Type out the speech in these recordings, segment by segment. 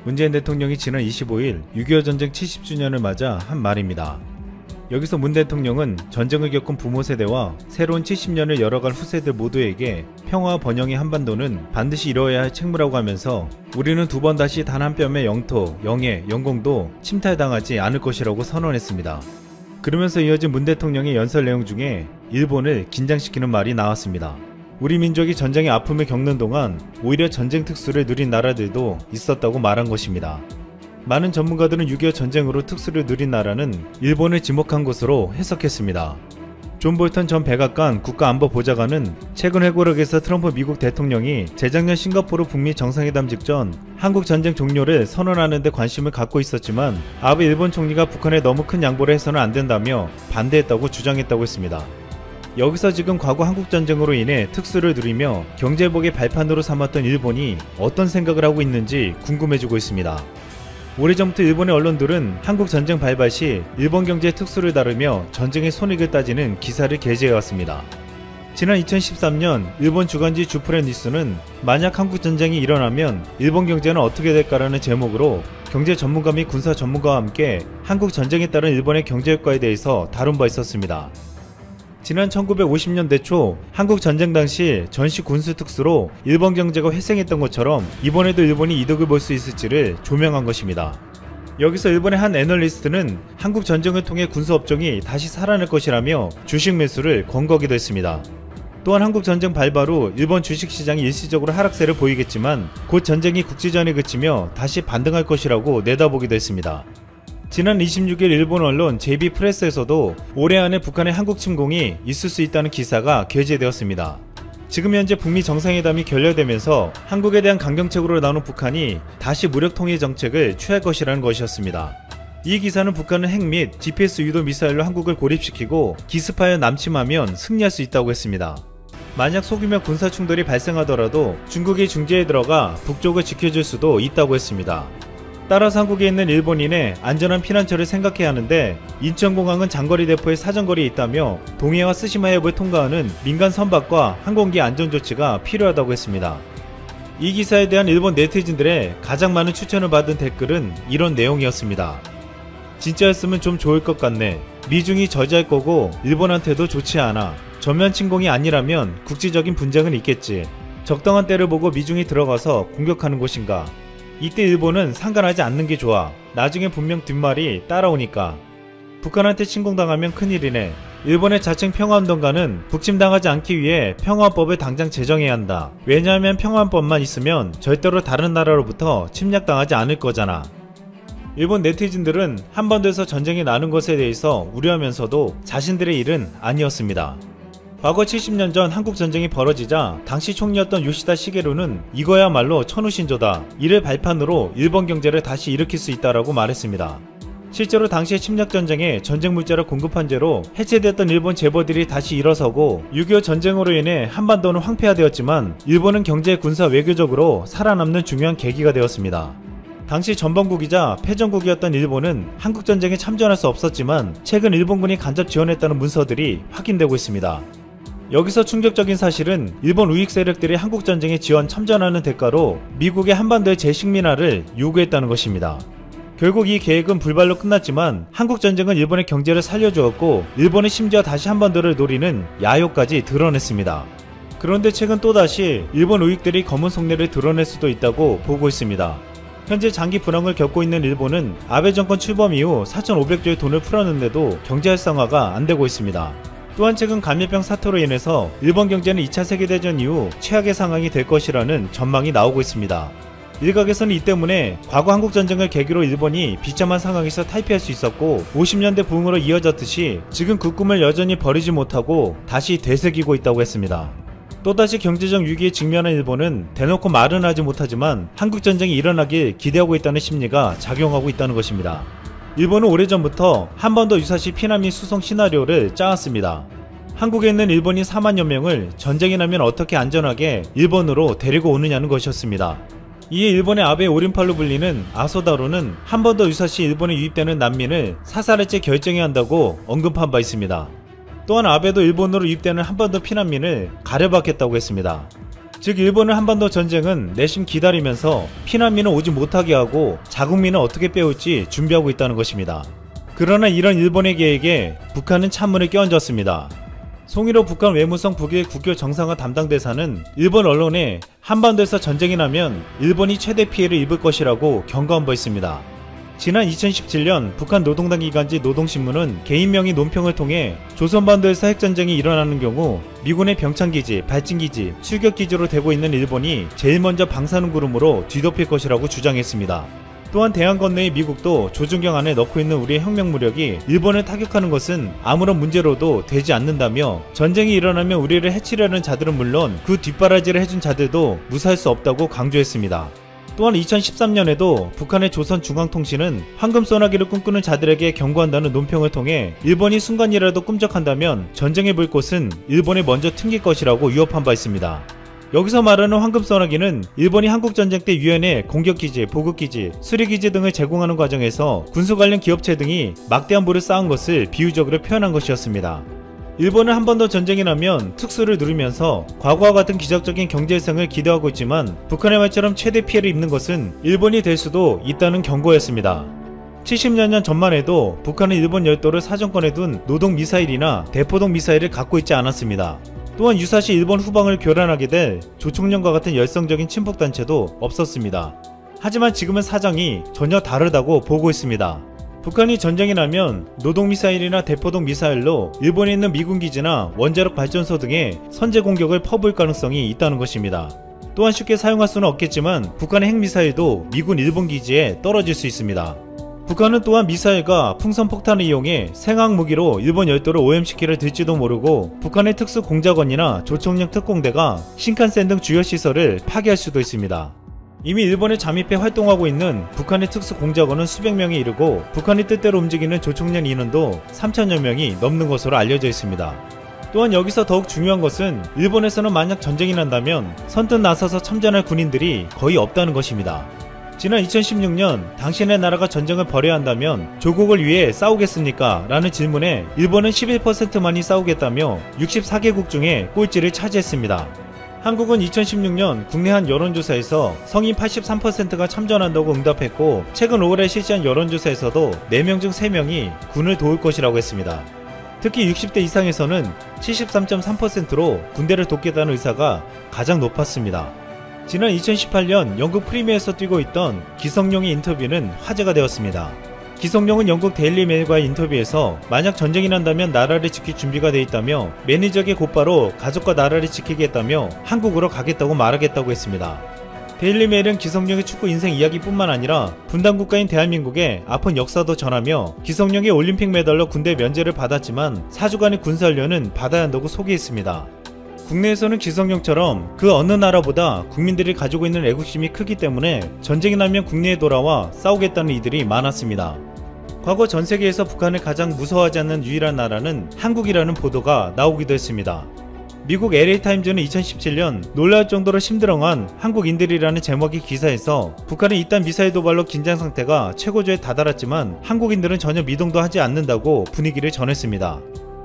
문재인 대통령이 지난 25일 6.25 전쟁 70주년을 맞아 한 말입니다. 여기서 문 대통령은 전쟁을 겪은 부모 세대와 새로운 70년을 열어갈 후세대 모두에게 평화와 번영의 한반도는 반드시 이루어야 할 책무라고 하면서 우리는 두 번 다시 단 한 뼘의 영토, 영해, 영공도 침탈당하지 않을 것이라고 선언했습니다. 그러면서 이어진 문 대통령의 연설 내용 중에 일본을 긴장시키는 말이 나왔습니다. 우리 민족이 전쟁의 아픔을 겪는 동안 오히려 전쟁 특수를 누린 나라들도 있었다고 말한 것입니다. 많은 전문가들은 6.25 전쟁으로 특수를 누린 나라는 일본을 지목한 것으로 해석했습니다. 존 볼턴 전 백악관 국가안보보좌관은 최근 회고록에서 트럼프 미국 대통령이 재작년 싱가포르 북미 정상회담 직전 한국 전쟁 종료를 선언하는 데 관심을 갖고 있었지만 아베 일본 총리가 북한에 너무 큰 양보를 해서는 안 된다며 반대했다고 주장했다고 했습니다. 여기서 지금 과거 한국전쟁으로 인해 특수를 누리며 경제회복의 발판으로 삼았던 일본이 어떤 생각을 하고 있는지 궁금해지고 있습니다. 오래전부터 일본의 언론들은 한국전쟁 발발 시 일본 경제의 특수를 다루며 전쟁의 손익을 따지는 기사를 게재해왔습니다. 지난 2013년 일본 주간지 주프렌 뉴스는 만약 한국전쟁이 일어나면 일본 경제는 어떻게 될까라는 제목으로 경제 전문가 및 군사 전문가와 함께 한국전쟁에 따른 일본의 경제 효과에 대해서 다룬 바 있었습니다. 지난 1950년대 초 한국 전쟁 당시 전시 군수 특수로 일본 경제가 회생했던 것처럼 이번에도 일본이 이득을 볼 수 있을지를 조명한 것입니다. 여기서 일본의 한 애널리스트는 한국 전쟁을 통해 군수 업종이 다시 살아날 것이라며 주식 매수를 권고하기도 했습니다. 또한 한국 전쟁 발발 후 일본 주식시장이 일시적으로 하락세를 보이겠지만 곧 전쟁이 국지전에 그치며 다시 반등할 것이라고 내다보기도 했습니다. 지난 26일 일본 언론 JB 프레스에서도 올해 안에 북한의 한국 침공이 있을 수 있다는 기사가 게재되었습니다. 지금 현재 북미 정상회담이 결렬되면서 한국에 대한 강경책으로 나오는 북한이 다시 무력 통일 정책을 취할 것이라는 것이었습니다. 이 기사는 북한은 핵 및 GPS 유도 미사일로 한국을 고립시키고 기습하여 남침하면 승리할 수 있다고 했습니다. 만약 소규모 군사 충돌이 발생하더라도 중국이 중재에 들어가 북쪽을 지켜줄 수도 있다고 했습니다. 따라서 한국에 있는 일본인의 안전한 피난처를 생각해야 하는데 인천공항은 장거리 대포의 사정거리에 있다며 동해와 스시마 해협을 통과하는 민간 선박과 항공기 안전조치가 필요하다고 했습니다. 이 기사에 대한 일본 네티즌들의 가장 많은 추천을 받은 댓글은 이런 내용이었습니다. 진짜였으면 좀 좋을 것 같네. 미중이 저지할 거고 일본한테도 좋지 않아. 전면 침공이 아니라면 국지적인 분쟁은 있겠지. 적당한 때를 보고 미중이 들어가서 공격하는 곳인가. 이때 일본은 상관하지 않는 게 좋아. 나중에 분명 뒷말이 따라오니까. 북한한테 침공당하면 큰일이네. 일본의 자칭 평화운동가는 북침당하지 않기 위해 평화법을 당장 제정해야 한다. 왜냐하면 평화법만 있으면 절대로 다른 나라로부터 침략당하지 않을 거잖아. 일본 네티즌들은 한반도에서 전쟁이 나는 것에 대해서 우려하면서도 자신들의 일은 아니었습니다. 과거 70년 전 한국전쟁이 벌어지자 당시 총리였던 요시다 시게루는 이거야말로 천우신조다. 이를 발판으로 일본 경제를 다시 일으킬 수 있다라고 말했습니다. 실제로 당시의 침략전쟁에 전쟁 물자를 공급한 죄로 해체됐던 일본 재벌들이 다시 일어서고 6.25 전쟁으로 인해 한반도는 황폐화되었지만 일본은 경제, 군사, 외교적으로 살아남는 중요한 계기가 되었습니다. 당시 전범국이자 패전국이었던 일본은 한국전쟁에 참전할 수 없었지만 최근 일본군이 간접 지원했다는 문서들이 확인되고 있습니다. 여기서 충격적인 사실은 일본 우익 세력들이 한국전쟁에 지원 참전하는 대가로 미국의 한반도의 재식민화를 요구했다는 것입니다. 결국 이 계획은 불발로 끝났지만 한국전쟁은 일본의 경제를 살려주었고 일본은 심지어 다시 한반도를 노리는 야욕까지 드러냈습니다. 그런데 최근 또다시 일본 우익들이 검은 속내를 드러낼 수도 있다고 보고 있습니다. 현재 장기 불황을 겪고 있는 일본은 아베 정권 출범 이후 4,500조의 돈을 풀었는데도 경제 활성화가 안되고 있습니다. 또한 최근 감염병 사태로 인해서 일본 경제는 2차 세계대전 이후 최악의 상황이 될 것이라는 전망이 나오고 있습니다. 일각에서는 이 때문에 과거 한국전쟁을 계기로 일본이 비참한 상황에서 탈피할 수 있었고 50년대 부흥으로 이어졌듯이 지금 그 꿈을 여전히 버리지 못하고 다시 되새기고 있다고 했습니다. 또다시 경제적 위기에 직면한 일본은 대놓고 말은 하지 못하지만 한국전쟁이 일어나길 기대하고 있다는 심리가 작용하고 있다는 것입니다. 일본은 오래전부터 한반도 유사시 피난민 수송 시나리오를 짜왔습니다. 한국에 있는 일본인 4만여 명을 전쟁이 나면 어떻게 안전하게 일본으로 데리고 오느냐는 것이었습니다. 이에 일본의 아베 오린팔로 불리는 아소다로는 한반도 유사시 일본에 유입되는 난민을 사살할지 결정해야 한다고 언급한 바 있습니다. 또한 아베도 일본으로 유입되는 한반도 피난민을 가려받겠다고 했습니다. 즉 일본의 한반도 전쟁은 내심 기다리면서 피난민을 오지 못하게 하고 자국민을 어떻게 빼올지 준비하고 있다는 것입니다. 그러나 이런 일본의 계획에 북한은 찬물을 끼얹었습니다. 송일호 북한 외무성 북일 국교 정상화 담당 대사는 일본 언론에 한반도에서 전쟁이 나면 일본이 최대 피해를 입을 것이라고 경고한 바 있습니다. 지난 2017년 북한 노동당 기관지 노동신문은 개인 명의 논평을 통해 조선반도에서 핵전쟁이 일어나는 경우 미군의 병창기지, 발진기지, 출격기지로 되고 있는 일본이 제일 먼저 방사능 구름으로 뒤덮일 것이라고 주장했습니다. 또한 대한 건너의 미국도 조준경 안에 넣고 있는 우리의 혁명 무력이 일본을 타격하는 것은 아무런 문제로도 되지 않는다며 전쟁이 일어나면 우리를 해치려는 자들은 물론 그 뒷바라지를 해준 자들도 무사할 수 없다고 강조했습니다. 또한 2013년에도 북한의 조선중앙통신은 황금 소나기를 꿈꾸는 자들에게 경고한다는 논평을 통해 일본이 순간이라도 꿈쩍한다면 전쟁의 불꽃은 일본에 먼저 튕길 것이라고 위협한 바 있습니다. 여기서 말하는 황금 소나기는 일본이 한국전쟁 때 유엔에 공격기지, 보급기지, 수리기지 등을 제공하는 과정에서 군수 관련 기업체 등이 막대한 부를 쌓은 것을 비유적으로 표현한 것이었습니다. 일본은 한 번 더 전쟁이 나면 특수를 누리면서 과거와 같은 기적적인 경제성을 기대하고 있지만 북한의 말처럼 최대 피해를 입는 것은 일본이 될 수도 있다는 경고였습니다. 70년 전만 해도 북한은 일본 열도를 사정권에 둔 노동 미사일이나 대포동 미사일을 갖고 있지 않았습니다. 또한 유사시 일본 후방을 교란하게 될 조총련과 같은 열성적인 침폭단체도 없었습니다. 하지만 지금은 사정이 전혀 다르다고 보고 있습니다. 북한이 전쟁이 나면 노동미사일이나 대포동 미사일로 일본에 있는 미군기지나 원자력 발전소 등에 선제 공격을 퍼부을 가능성이 있다는 것입니다. 또한 쉽게 사용할 수는 없겠지만 북한의 핵미사일도 미군 일본 기지에 떨어질 수 있습니다. 북한은 또한 미사일과 풍선폭탄을 이용해 생화학무기로 일본 열도를 오염시키려 들지도 모르고 북한의 특수공작원이나 조총련 특공대가 신칸센 등 주요 시설을 파괴할 수도 있습니다. 이미 일본에 잠입해 활동하고 있는 북한의 특수공작원은 수백 명에 이르고 북한이 뜻대로 움직이는 조총련 인원도 3천여 명이 넘는 것으로 알려져 있습니다. 또한 여기서 더욱 중요한 것은 일본에서는 만약 전쟁이 난다면 선뜻 나서서 참전할 군인들이 거의 없다는 것입니다. 지난 2016년 당신의 나라가 전쟁을 벌여야 한다면 조국을 위해 싸우겠습니까? 라는 질문에 일본은 11%만이 싸우겠다며 64개국 중에 꼴찌를 차지했습니다. 한국은 2016년 국내 한 여론조사에서 성인 83%가 참전한다고 응답했고 최근 5월에 실시한 여론조사에서도 4명 중 3명이 군을 도울 것이라고 했습니다. 특히 60대 이상에서는 73.3%로 군대를 돕겠다는 의사가 가장 높았습니다. 지난 2018년 영국 프리미어에서 뛰고 있던 기성용의 인터뷰는 화제가 되었습니다. 기성용은 영국 데일리 메일과의 인터뷰에서 만약 전쟁이 난다면 나라를 지킬 준비가 되어 있다며 매니저에게 곧바로 가족과 나라를 지키겠다며 한국으로 가겠다고 말하겠다고 했습니다. 데일리 메일은 기성용의 축구 인생 이야기뿐만 아니라 분단 국가인 대한민국의 아픈 역사도 전하며 기성용이 올림픽 메달로 군대 면제를 받았지만 4주간의 군사훈련은 받아야 한다고 소개했습니다. 국내에서는 기성용처럼 그 어느 나라보다 국민들이 가지고 있는 애국심이 크기 때문에 전쟁이 나면 국내에 돌아와 싸우겠다는 이들이 많았습니다. 과거 전세계에서 북한을 가장 무서워하지 않는 유일한 나라는 한국이라는 보도가 나오기도 했습니다. 미국 LA타임즈는 2017년 놀라울 정도로 심드렁한 한국인들이라는 제목의 기사에서 북한은 이딴 미사일 도발로 긴장 상태가 최고조에 다다랐지만 한국인들은 전혀 미동도 하지 않는다고 분위기를 전했습니다.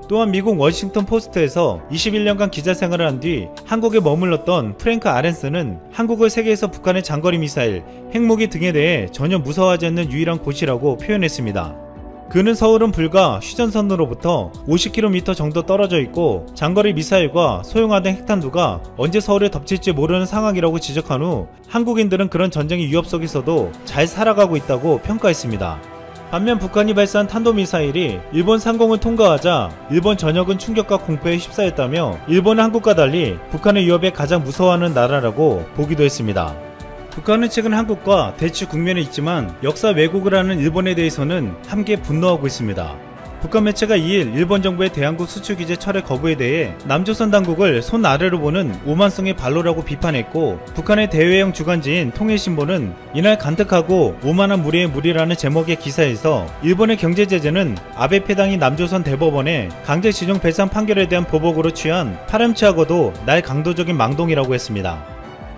또한 미국 워싱턴 포스트에서 21년간 기자 생활을 한 뒤 한국에 머물렀던 프랭크 아렌스는 한국을 세계에서 북한의 장거리 미사일, 핵무기 등에 대해 전혀 무서워하지 않는 유일한 곳이라고 표현했습니다. 그는 서울은 불과 휴전선으로부터 50km 정도 떨어져 있고 장거리 미사일과 소형화된 핵탄두가 언제 서울을 덮칠지 모르는 상황이라고 지적한 후 한국인들은 그런 전쟁의 위협 속에서도 잘 살아가고 있다고 평가했습니다. 반면 북한이 발사한 탄도미사일이 일본 상공을 통과하자 일본 전역은 충격과 공포에 휩싸였다며 일본은 한국과 달리 북한의 위협에 가장 무서워하는 나라라고 보기도 했습니다. 북한은 최근 한국과 대치 국면에 있지만 역사 왜곡을 하는 일본에 대해서는 함께 분노하고 있습니다. 북한 매체가 2일 일본 정부의 대한국 수출규제 철회 거부에 대해 남조선 당국을 손 아래로 보는 오만성의 발로라고 비판했고 북한의 대외형 주간지인 통일신보는 이날 간특하고 오만한 무리의 무리라는 제목의 기사에서 일본의 경제제재는 아베 패당이 남조선 대법원의 강제징용 배상 판결에 대한 보복으로 취한 파렴치하고도 날 강도적인 망동이라고 했습니다.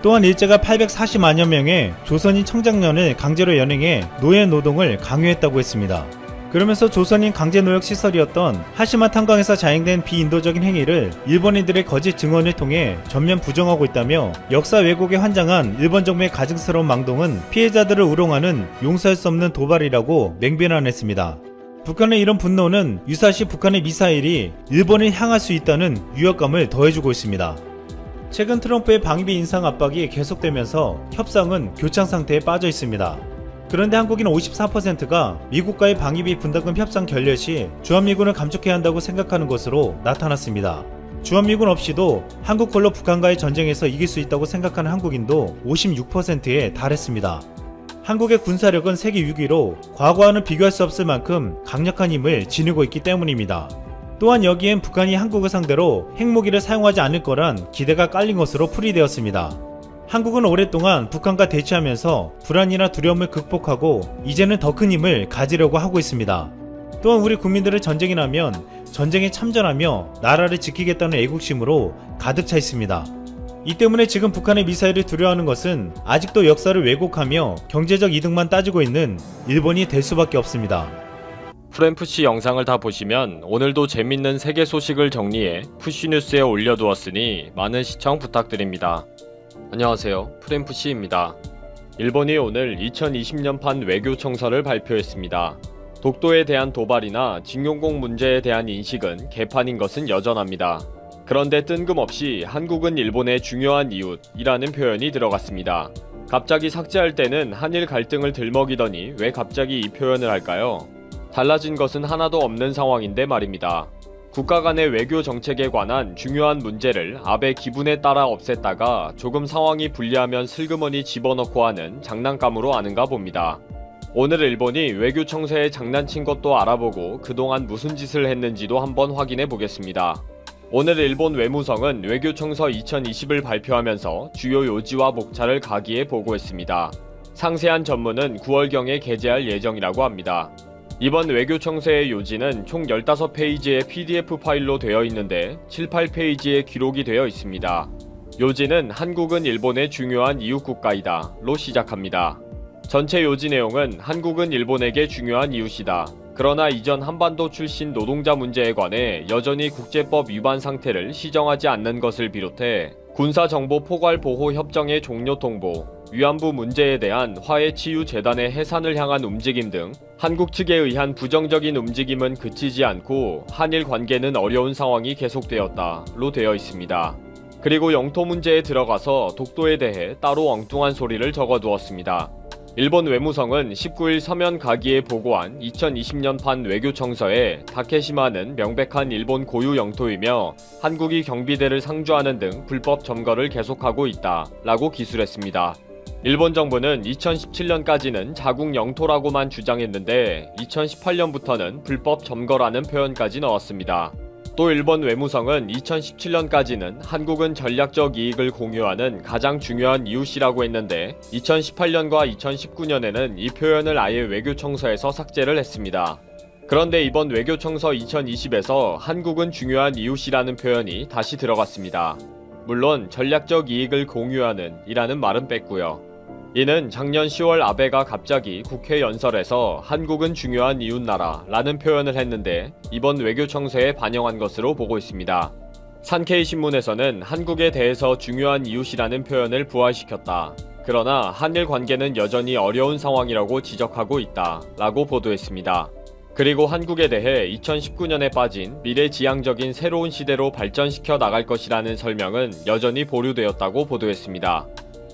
또한 일제가 840만여 명의 조선인 청장년을 강제로 연행해 노예 노동을 강요했다고 했습니다. 그러면서 조선인 강제노역 시설이었던 하시마 탄광에서 자행된 비인도적인 행위를 일본인들의 거짓 증언을 통해 전면 부정하고 있다며 역사 왜곡에 환장한 일본 정부의 가증스러운 망동은 피해자들을 우롱하는 용서할 수 없는 도발이라고 맹비난했습니다. 북한의 이런 분노는 유사시 북한의 미사일이 일본을 향할 수 있다는 위협감을 더해주고 있습니다. 최근 트럼프의 방위비 인상 압박이 계속되면서 협상은 교착 상태에 빠져 있습니다. 그런데 한국인 54%가 미국과의 방위비 분담금 협상 결렬 시 주한미군을 감축해야 한다고 생각하는 것으로 나타났습니다. 주한미군 없이도 한국 홀로 북한과의 전쟁에서 이길 수 있다고 생각하는 한국인도 56%에 달했습니다. 한국의 군사력은 세계 6위로 과거와는 비교할 수 없을 만큼 강력한 힘을 지니고 있기 때문입니다. 또한 여기엔 북한이 한국을 상대로 핵무기를 사용하지 않을 거란 기대가 깔린 것으로 풀이되었습니다. 한국은 오랫동안 북한과 대치하면서 불안이나 두려움을 극복하고 이제는 더 큰 힘을 가지려고 하고 있습니다. 또한 우리 국민들은 전쟁이 나면 전쟁에 참전하며 나라를 지키겠다는 애국심으로 가득 차 있습니다. 이 때문에 지금 북한의 미사일을 두려워하는 것은 아직도 역사를 왜곡하며 경제적 이득만 따지고 있는 일본이 될 수밖에 없습니다. 프렘푸시 영상을 다 보시면 오늘도 재밌는 세계 소식을 정리해 푸시뉴스에 올려두었으니 많은 시청 부탁드립니다. 안녕하세요, 프렘푸시입니다. 일본이 오늘 2020년판 외교청서를 발표했습니다. 독도에 대한 도발이나 징용공 문제에 대한 인식은 개판인 것은 여전합니다. 그런데 뜬금없이 한국은 일본의 중요한 이웃이라는 표현이 들어갔습니다. 갑자기 삭제할 때는 한일 갈등을 들먹이더니 왜 갑자기 이 표현을 할까요? 달라진 것은 하나도 없는 상황인데 말입니다. 국가 간의 외교 정책에 관한 중요한 문제를 아베 기분에 따라 없앴다가 조금 상황이 불리하면 슬그머니 집어넣고 하는 장난감으로 아는가 봅니다. 오늘 일본이 외교 청사에 장난친 것도 알아보고 그동안 무슨 짓을 했는지도 한번 확인해 보겠습니다. 오늘 일본 외무성은 외교청서 2020을 발표하면서 주요 요지와 목차를 가기에 보고했습니다. 상세한 전문은 9월경에 게재할 예정이라고 합니다. 이번 외교청서의 요지는 총 15페이지의 PDF 파일로 되어 있는데 7, 8페이지에 기록이 되어 있습니다. 요지는 한국은 일본의 중요한 이웃국가이다 로 시작합니다. 전체 요지 내용은 한국은 일본에게 중요한 이웃이다. 그러나 이전 한반도 출신 노동자 문제에 관해 여전히 국제법 위반 상태를 시정하지 않는 것을 비롯해 군사정보 포괄 보호 협정의 종료 통보, 위안부 문제에 대한 화해치유재단의 해산을 향한 움직임 등 한국 측에 의한 부정적인 움직임은 그치지 않고 한일 관계는 어려운 상황이 계속되었다로 되어 있습니다. 그리고 영토 문제에 들어가서 독도에 대해 따로 엉뚱한 소리를 적어두었습니다. 일본 외무성은 19일 서면 가기에 보고한 2020년판 외교청서에 다케시마는 명백한 일본 고유 영토이며 한국이 경비대를 상주하는 등 불법 점거를 계속하고 있다 라고 기술했습니다. 일본 정부는 2017년까지는 자국 영토라고만 주장했는데 2018년부터는 불법 점거라는 표현까지 넣었습니다. 또 일본 외무성은 2017년까지는 한국은 전략적 이익을 공유하는 가장 중요한 이웃이라고 했는데 2018년과 2019년에는 이 표현을 아예 외교청서에서 삭제를 했습니다. 그런데 이번 외교청서 2020에서 한국은 중요한 이웃이라는 표현이 다시 들어갔습니다. 물론 전략적 이익을 공유하는 이라는 말은 뺐고요. 이는 작년 10월 아베가 갑자기 국회 연설에서 한국은 중요한 이웃나라 라는 표현을 했는데 이번 외교청서에 반영한 것으로 보고 있습니다. 산케이 신문에서는 한국에 대해서 중요한 이웃이라는 표현을 부활시켰다. 그러나 한일 관계는 여전히 어려운 상황이라고 지적하고 있다 라고 보도했습니다. 그리고 한국에 대해 2019년에 빠진 미래지향적인 새로운 시대로 발전시켜 나갈 것이라는 설명은 여전히 보류되었다고 보도했습니다.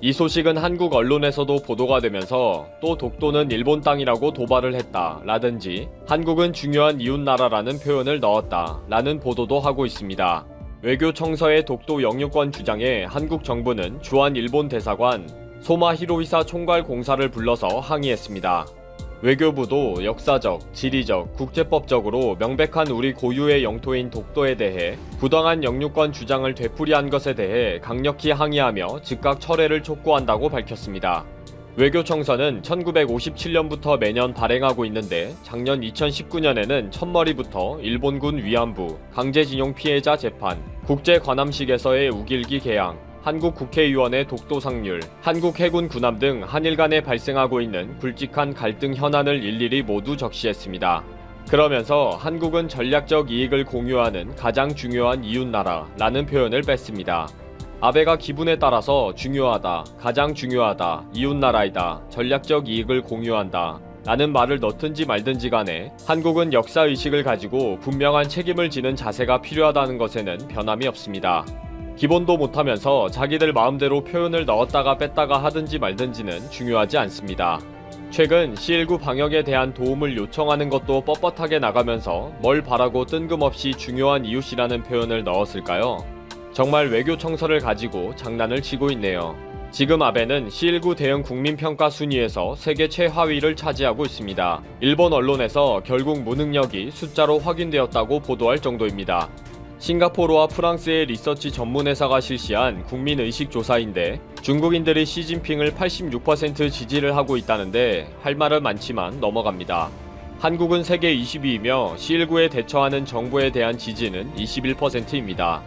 이 소식은 한국 언론에서도 보도가 되면서 또 독도는 일본 땅이라고 도발을 했다 라든지 한국은 중요한 이웃나라라는 표현을 넣었다 라는 보도도 하고 있습니다. 외교청서의 독도 영유권 주장에 한국 정부는 주한 일본 대사관 소마 히로히사 총괄 공사를 불러서 항의했습니다. 외교부도 역사적, 지리적, 국제법적으로 명백한 우리 고유의 영토인 독도에 대해 부당한 영유권 주장을 되풀이한 것에 대해 강력히 항의하며 즉각 철회를 촉구한다고 밝혔습니다. 외교청서는 1957년부터 매년 발행하고 있는데 작년 2019년에는 첫머리부터 일본군 위안부, 강제징용 피해자 재판, 국제관함식에서의 우길기 개항, 한국 국회의원의 독도 상률, 한국 해군 군함 등 한일 간에 발생하고 있는 굵직한 갈등 현안을 일일이 모두 적시했습니다. 그러면서 한국은 전략적 이익을 공유하는 가장 중요한 이웃나라라는 표현을 뺐습니다. 아베가 기분에 따라서 중요하다, 가장 중요하다, 이웃나라이다, 전략적 이익을 공유한다 라는 말을 넣든지 말든지 간에 한국은 역사의식을 가지고 분명한 책임을 지는 자세가 필요하다는 것에는 변함이 없습니다. 기본도 못하면서 자기들 마음대로 표현을 넣었다가 뺐다가 하든지 말든지는 중요하지 않습니다. 최근 C19 방역에 대한 도움을 요청하는 것도 뻣뻣하게 나가면서 뭘 바라고 뜬금없이 중요한 이웃이라는 표현을 넣었을까요? 정말 외교 청서를 가지고 장난을 치고 있네요. 지금 아베는 C19 대응 국민평가 순위에서 세계 최하위를 차지하고 있습니다. 일본 언론에서 결국 무능력이 숫자로 확인되었다고 보도할 정도입니다. 싱가포르와 프랑스의 리서치 전문회사가 실시한 국민의식 조사인데 중국인들이 시진핑을 86% 지지를 하고 있다는데 할 말은 많지만 넘어갑니다. 한국은 세계 20위이며 C19에 대처하는 정부에 대한 지지는 21%입니다.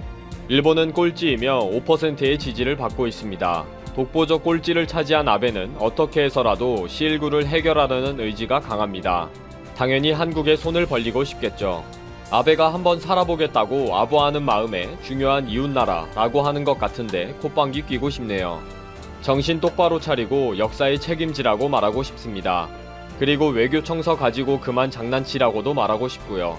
일본은 꼴찌이며 5%의 지지를 받고 있습니다. 독보적 꼴찌를 차지한 아베는 어떻게 해서라도 C19를 해결하려는 의지가 강합니다. 당연히 한국에 손을 벌리고 싶겠죠. 아베가 한번 살아보겠다고 아부하는 마음에 중요한 이웃나라라고 하는 것 같은데 콧방귀 뀌고 싶네요. 정신 똑바로 차리고 역사에 책임지라고 말하고 싶습니다. 그리고 외교 청서 가지고 그만 장난치라고도 말하고 싶고요.